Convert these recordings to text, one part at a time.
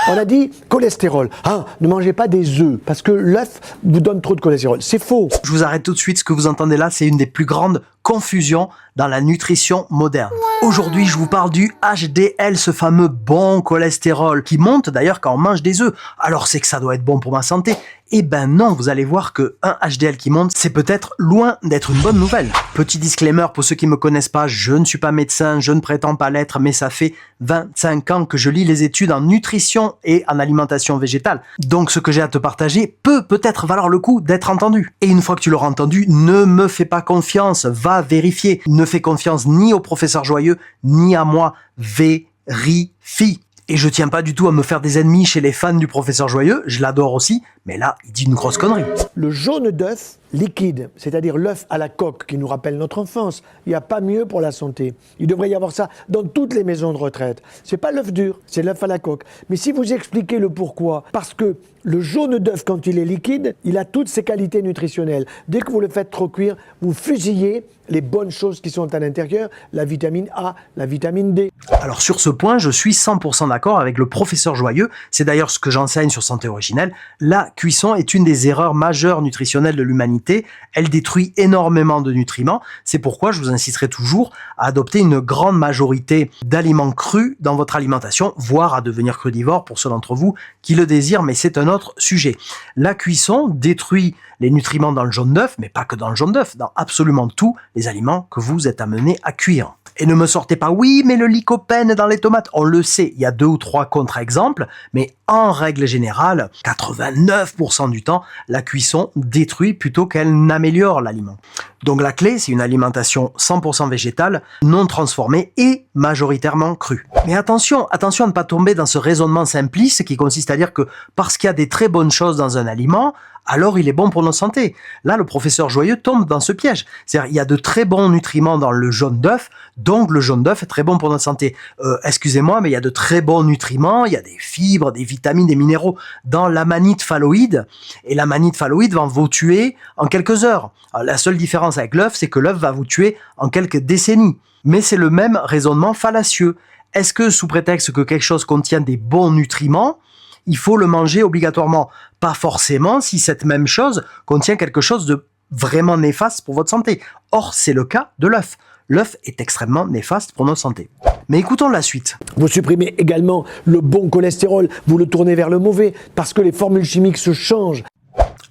On a dit cholestérol. Ah, ne mangez pas des œufs parce que l'œuf vous donne trop de cholestérol. C'est faux. Je vous arrête tout de suite. Ce que vous entendez là, c'est une des plus grandes confusions dans la nutrition moderne. Aujourd'hui, je vous parle du HDL, ce fameux bon cholestérol qui monte d'ailleurs quand on mange des œufs. Alors c'est que ça doit être bon pour ma santé? Eh ben non, vous allez voir que un HDL qui monte, c'est peut-être loin d'être une bonne nouvelle. Petit disclaimer pour ceux qui me connaissent pas, je ne suis pas médecin, je ne prétends pas l'être, mais ça fait 25 ans que je lis les études en nutrition et en alimentation végétale. Donc ce que j'ai à te partager peut peut-être valoir le coup d'être entendu. Et une fois que tu l'auras entendu, ne me fais pas confiance, va vérifier. Ne fais confiance ni au professeur Joyeux, ni à moi. Vérifie. Et je tiens pas du tout à me faire des ennemis chez les fans du professeur Joyeux, je l'adore aussi, mais là, il dit une grosse connerie. Le jaune d'œuf liquide, c'est-à-dire l'œuf à la coque qui nous rappelle notre enfance, il n'y a pas mieux pour la santé. Il devrait y avoir ça dans toutes les maisons de retraite. C'est pas l'œuf dur, c'est l'œuf à la coque. Mais si vous expliquez le pourquoi, parce que le jaune d'œuf, quand il est liquide, il a toutes ses qualités nutritionnelles. Dès que vous le faites trop cuire, vous fusillez les bonnes choses qui sont à l'intérieur, la vitamine A, la vitamine D. Alors sur ce point, je suis 100% d'accord avec le professeur Joyeux. C'est d'ailleurs ce que j'enseigne sur Santé Originelle. La cuisson est une des erreurs majeures nutritionnelles de l'humanité. Elle détruit énormément de nutriments. C'est pourquoi je vous inciterai toujours à adopter une grande majorité d'aliments crus dans votre alimentation, voire à devenir crudivore pour ceux d'entre vous qui le désirent, mais c'est un autre sujet. La cuisson détruit les nutriments dans le jaune d'œuf, mais pas que dans le jaune d'œuf, dans absolument tous les aliments que vous êtes amenés à cuire. Et ne me sortez pas, oui, mais le lycopène dans les tomates, on le sait, il y a 2 ou 3 contre-exemples, mais en règle générale, 89% du temps, la cuisson détruit plutôt qu'elle n'améliore l'aliment. Donc la clé, c'est une alimentation 100% végétale, non transformée et majoritairement crue. Mais attention à ne pas tomber dans ce raisonnement simpliste qui consiste à dire que parce qu'il y a des très bonnes choses dans un aliment, alors il est bon pour notre santé. Là, le professeur Joyeux tombe dans ce piège. C'est-à-dire, il y a de très bons nutriments dans le jaune d'œuf, donc le jaune d'œuf est très bon pour notre santé. Excusez-moi, mais il y a de très bons nutriments, il y a des fibres, des vitamines, des minéraux dans l'amanite phalloïde, et l'amanite phalloïde va vous tuer en quelques heures. Alors, la seule différence avec l'œuf, c'est que l'œuf va vous tuer en quelques décennies. Mais c'est le même raisonnement fallacieux. Est-ce que, sous prétexte que quelque chose contient des bons nutriments, il faut le manger obligatoirement? Pas forcément si cette même chose contient quelque chose de vraiment néfaste pour votre santé. Or, c'est le cas de l'œuf. L'œuf est extrêmement néfaste pour notre santé. Mais écoutons la suite. Vous supprimez également le bon cholestérol, vous le tournez vers le mauvais, parce que les formules chimiques se changent.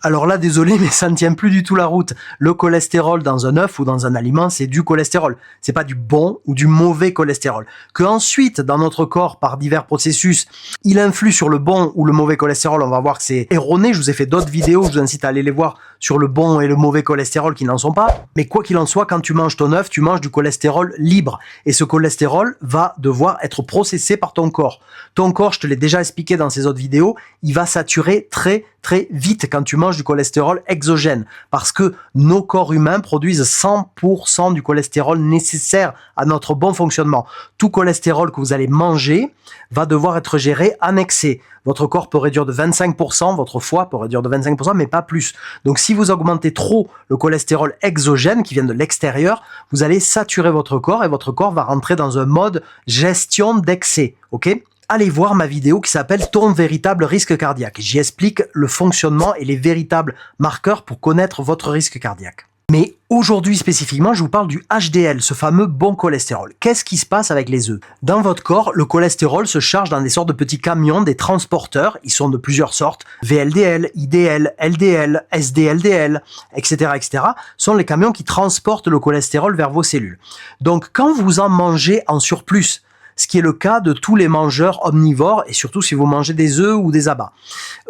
Alors là, désolé, mais ça ne tient plus du tout la route. Le cholestérol dans un œuf ou dans un aliment, c'est du cholestérol. C'est pas du bon ou du mauvais cholestérol. Que ensuite, dans notre corps, par divers processus, il influe sur le bon ou le mauvais cholestérol, on va voir que c'est erroné. Je vous ai fait d'autres vidéos, je vous incite à aller les voir sur le bon et le mauvais cholestérol qui n'en sont pas. Mais quoi qu'il en soit, quand tu manges ton œuf, tu manges du cholestérol libre. Et ce cholestérol va devoir être processé par ton corps. Ton corps, je te l'ai déjà expliqué dans ces autres vidéos, il va saturer très vite quand tu manges du cholestérol exogène, parce que nos corps humains produisent 100% du cholestérol nécessaire à notre bon fonctionnement. Tout cholestérol que vous allez manger va devoir être géré en excès. Votre corps peut réduire de 25%, votre foie peut réduire de 25%, mais pas plus. Donc si vous augmentez trop le cholestérol exogène qui vient de l'extérieur, vous allez saturer votre corps et votre corps va rentrer dans un mode gestion d'excès, ok ? Allez voir ma vidéo qui s'appelle « Ton véritable risque cardiaque ». J'y explique le fonctionnement et les véritables marqueurs pour connaître votre risque cardiaque. Mais aujourd'hui spécifiquement, je vous parle du HDL, ce fameux bon cholestérol. Qu'est-ce qui se passe avec les œufs? Dans votre corps, le cholestérol se charge dans des sortes de petits camions, des transporteurs. Ils sont de plusieurs sortes. VLDL, IDL, LDL, SDLDL, etc., etc. sont les camions qui transportent le cholestérol vers vos cellules. Donc, quand vous en mangez en surplus, ce qui est le cas de tous les mangeurs omnivores, et surtout si vous mangez des œufs ou des abats.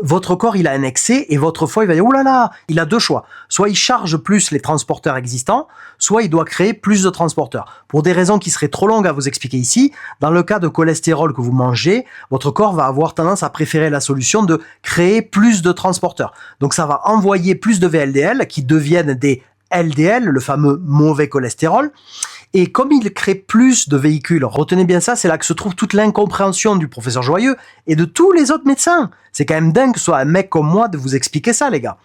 Votre corps, il a un excès, et votre foie, il va dire, oh là là, il a 2 choix. Soit il charge plus les transporteurs existants, soit il doit créer plus de transporteurs. Pour des raisons qui seraient trop longues à vous expliquer ici, dans le cas de cholestérol que vous mangez, votre corps va avoir tendance à préférer la solution de créer plus de transporteurs. Donc ça va envoyer plus de VLDL qui deviennent des LDL, le fameux mauvais cholestérol. Et comme il crée plus de véhicules, retenez bien ça, c'est là que se trouve toute l'incompréhension du professeur Joyeux et de tous les autres médecins. C'est quand même dingue que ce soit un mec comme moi de vous expliquer ça, les gars.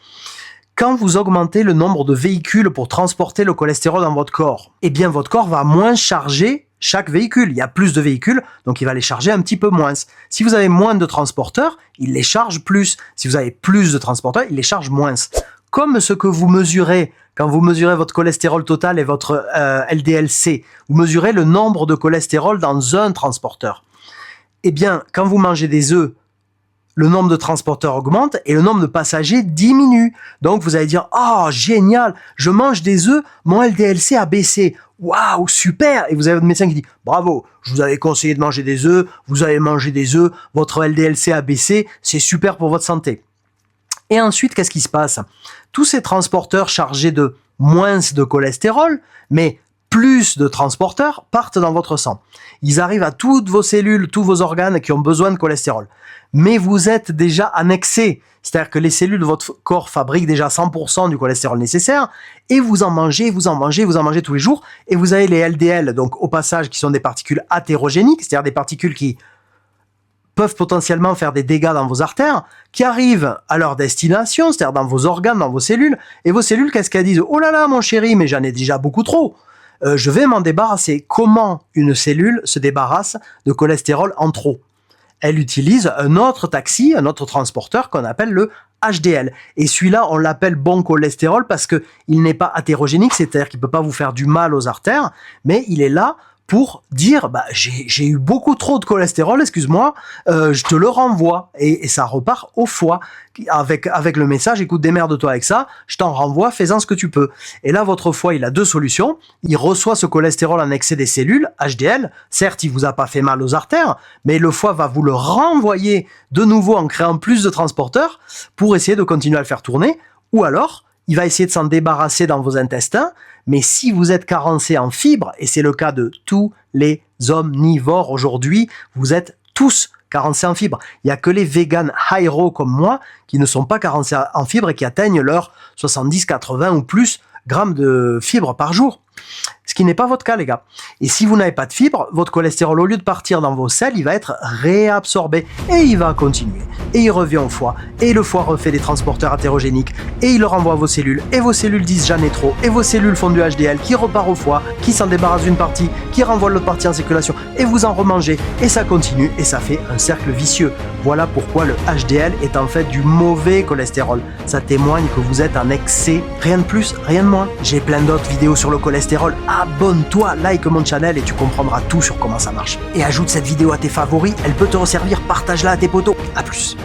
Quand vous augmentez le nombre de véhicules pour transporter le cholestérol dans votre corps, eh bien votre corps va moins charger chaque véhicule. Il y a plus de véhicules, donc il va les charger un petit peu moins. Si vous avez moins de transporteurs, il les charge plus. Si vous avez plus de transporteurs, il les charge moins. Comme ce que vous mesurez quand vous mesurez votre cholestérol total et votre LDL-C, vous mesurez le nombre de cholestérol dans un transporteur. Eh bien, quand vous mangez des œufs, le nombre de transporteurs augmente et le nombre de passagers diminue. Donc vous allez dire « Oh, génial, je mange des œufs, mon LDL-C a baissé. Waouh, super !» Et vous avez votre médecin qui dit « Bravo, je vous avais conseillé de manger des œufs, vous avez mangé des œufs, votre LDL-C a baissé, c'est super pour votre santé. » Et ensuite, qu'est-ce qui se passe? Tous ces transporteurs chargés de moins de cholestérol, mais plus de transporteurs, partent dans votre sang. Ils arrivent à toutes vos cellules, tous vos organes qui ont besoin de cholestérol. Mais vous êtes déjà en excès. C'est-à-dire que les cellules de votre corps fabriquent déjà 100% du cholestérol nécessaire et vous en mangez, vous en mangez, vous en mangez tous les jours. Et vous avez les LDL, donc au passage, qui sont des particules athérogéniques, c'est-à-dire des particules qui peuvent potentiellement faire des dégâts dans vos artères, qui arrivent à leur destination, c'est-à-dire dans vos organes, dans vos cellules. Et vos cellules, qu'est-ce qu'elles disent? « Oh là là, mon chéri, mais j'en ai déjà beaucoup trop. Je vais m'en débarrasser. » Comment une cellule se débarrasse de cholestérol en trop? Elle utilise un autre taxi, un autre transporteur qu'on appelle le HDL. Et celui-là, on l'appelle bon cholestérol parce qu'il n'est pas athérogénique, c'est-à-dire qu'il ne peut pas vous faire du mal aux artères, mais il est là pour dire bah, j'ai eu beaucoup trop de cholestérol, excuse-moi, je te le renvoie. Et ça repart au foie avec le message, écoute, démerde-toi avec ça, je t'en renvoie, fais-en ce que tu peux. Et là, votre foie, il a deux solutions. Il reçoit ce cholestérol en excès des cellules, HDL. Certes, il vous a pas fait mal aux artères, mais le foie va vous le renvoyer de nouveau en créant plus de transporteurs pour essayer de continuer à le faire tourner. Ou alors, il va essayer de s'en débarrasser dans vos intestins. Mais si vous êtes carencé en fibres, et c'est le cas de tous les omnivores aujourd'hui, vous êtes tous carencés en fibres. Il n'y a que les véganes high-raw comme moi qui ne sont pas carencés en fibres et qui atteignent leurs 70, 80 ou plus grammes de fibres par jour. Ce qui n'est pas votre cas, les gars. Et si vous n'avez pas de fibres, votre cholestérol, au lieu de partir dans vos selles, il va être réabsorbé et il va continuer. Et il revient au foie. Et le foie refait des transporteurs athérogéniques et il le renvoie à vos cellules. Et vos cellules disent j'en ai trop. Et vos cellules font du HDL qui repart au foie, qui s'en débarrasse d'une partie, qui renvoie l'autre partie en circulation. Et vous en remangez. Et ça continue et ça fait un cercle vicieux. Voilà pourquoi le HDL est en fait du mauvais cholestérol. Ça témoigne que vous êtes en excès. Rien de plus, rien de moins. J'ai plein d'autres vidéos sur le cholestérol. Abonne-toi, like mon channel et tu comprendras tout sur comment ça marche. Et ajoute cette vidéo à tes favoris, elle peut te resservir, partage-la à tes potos. A plus.